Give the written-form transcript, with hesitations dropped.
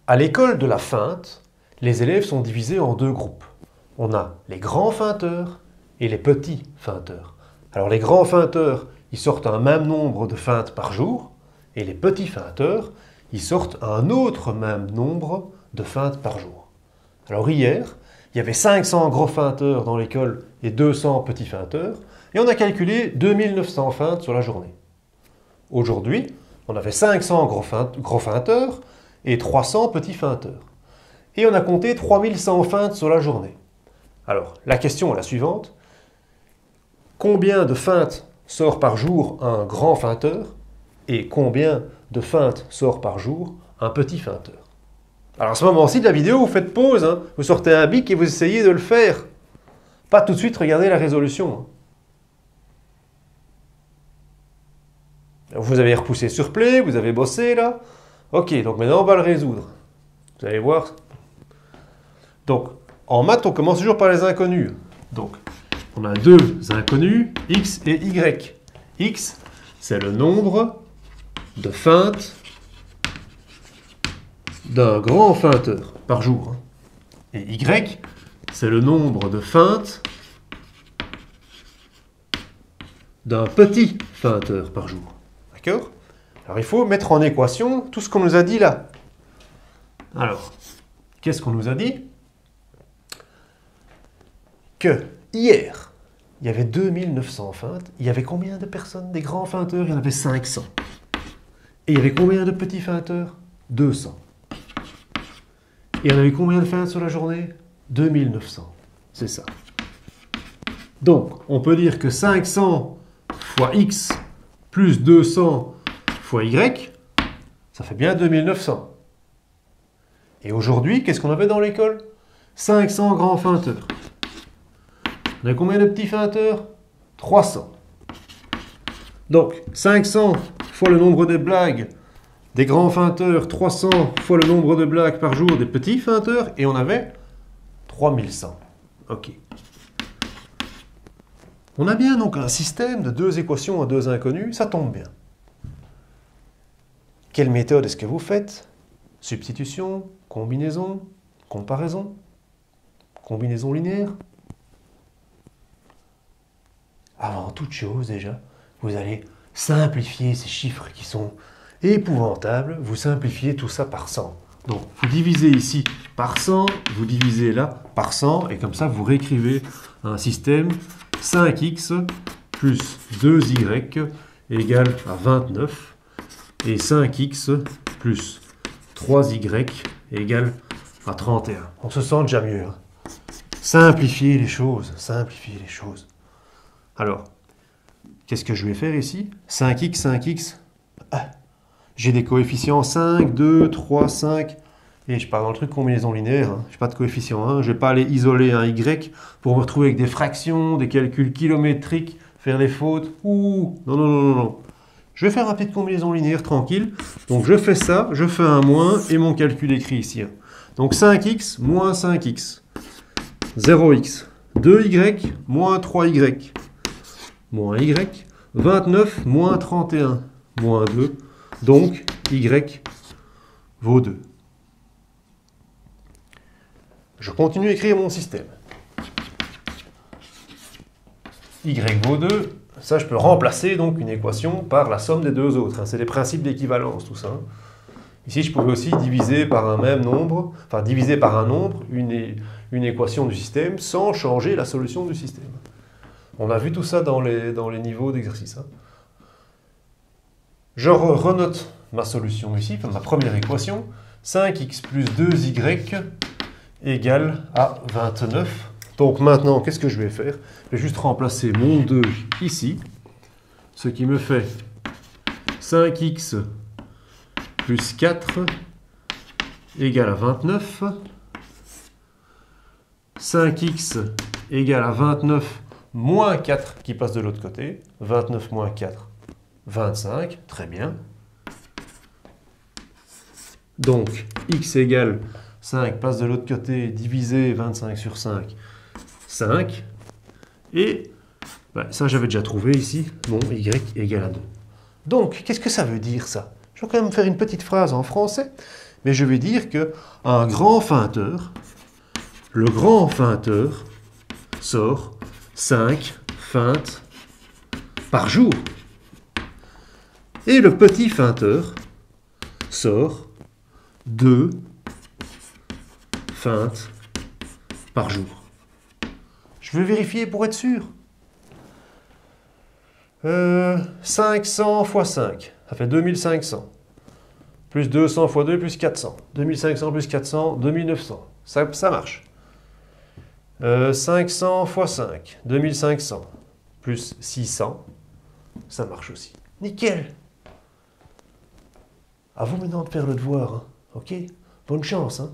À l'école de la feinte, les élèves sont divisés en deux groupes. On a les grands feinteurs et les petits feinteurs. Alors les grands feinteurs, ils sortent un même nombre de feintes par jour, et les petits feinteurs, ils sortent un autre même nombre de feintes par jour. Alors hier, il y avait 500 gros feinteurs dans l'école et 200 petits feinteurs, et on a calculé 2900 feintes sur la journée. Aujourd'hui, on avait 500 gros feinteurs et 300 petits feinteurs. Et on a compté 3100 feintes sur la journée. Alors, la question est la suivante. Combien de feintes sort par jour un grand feinteur et combien de feintes sort par jour un petit feinteur? Alors à ce moment-ci de la vidéo, vous faites pause, hein, vous sortez un bic et vous essayez de le faire. Pas tout de suite regarder la résolution. Vous avez repoussé sur play, vous avez bossé là. Ok, donc maintenant on va le résoudre. Vous allez voir. Donc, en maths, on commence toujours par les inconnus. Donc, on a deux inconnus, x et y. X, c'est le nombre de feintes d'un grand feinteur par jour. Et y, c'est le nombre de feintes d'un petit feinteur par jour. D'accord? Alors, il faut mettre en équation tout ce qu'on nous a dit là. Alors, qu'est-ce qu'on nous a dit? Que hier, il y avait 2900 feintes. Il y avait combien de personnes? Des grands feinteurs, il y en avait 500. Et il y avait combien de petits feinteurs? 200. Et il y en avait combien de feintes sur la journée? 2900. C'est ça. Donc, on peut dire que 500 fois x plus 200 fois y, ça fait bien 2900. Et aujourd'hui, qu'est-ce qu'on avait dans l'école? 500 grands feinteurs. On a combien de petits feinteurs? 300. Donc, 500 fois le nombre de blagues des grands feinteurs, 300 fois le nombre de blagues par jour des petits feinteurs, et on avait 3100. Ok. On a bien donc un système de deux équations à deux inconnus, ça tombe bien. Quelle méthode est-ce que vous faites? Substitution, combinaison, comparaison, combinaison linéaire? Avant toute chose, déjà, vous allez simplifier ces chiffres qui sont épouvantables. Vous simplifiez tout ça par 100. Donc, vous divisez ici par 100, vous divisez là par 100, et comme ça, vous réécrivez un système 5x plus 2y égale à 29, et 5x plus 3y égale à 31. On se sent déjà mieux. Hein. Simplifier les choses, simplifier les choses. Alors, qu'est-ce que je vais faire ici? 5x, 5x. J'ai des coefficients 5, 2, 3, 5. Et je pars dans le truc combinaison linéaire. Hein. Je n'ai pas de coefficient 1. Je ne vais pas aller isoler un y pour me retrouver avec des fractions, des calculs kilométriques, faire des fautes. Ouh, non, non, non, non, non. Je vais faire une petite combinaison linéaire tranquille. Donc je fais ça, je fais un moins et mon calcul écrit ici. Hein. Donc 5x moins 5x. 0x. 2y moins 3y. Moins y, 29 moins 31, moins 2, donc y vaut 2. Je continue à écrire mon système. Y vaut 2, ça je peux remplacer donc une équation par la somme des deux autres. Hein. C'est les principes d'équivalence tout ça. Hein. Ici je pouvais aussi diviser par un même nombre, enfin diviser par un nombre une équation du système sans changer la solution du système. On a vu tout ça dans les niveaux d'exercice. Hein. Je renote ma solution ici, ma première équation. 5x plus 2y égale à 29. Donc maintenant, qu'est-ce que je vais faire? Je vais juste remplacer mon 2 ici. Ce qui me fait 5x plus 4 égale à 29. 5x égale à 29 moins 4 qui passe de l'autre côté. 29 moins 4, 25. Très bien. Donc, x égale 5 passe de l'autre côté, divisé 25 sur 5, 5. Et ça, j'avais déjà trouvé ici. Mon y égale à 2. Donc, qu'est-ce que ça veut dire, ça? Je vais quand même faire une petite phrase en français. mais je vais dire que un grand feinteur, le grand feinteur sort 5 feintes par jour. Et le petit feinteur sort 2 feintes par jour. Je veux vérifier pour être sûr. 500 x 5, ça fait 2500. Plus 200 x 2, plus 400. 2500 plus 400, 2900. Ça marche. 500 x 5, 2500. Plus 600, ça marche aussi. Nickel. À vous maintenant de faire le devoir, hein. Ok? Bonne chance, hein.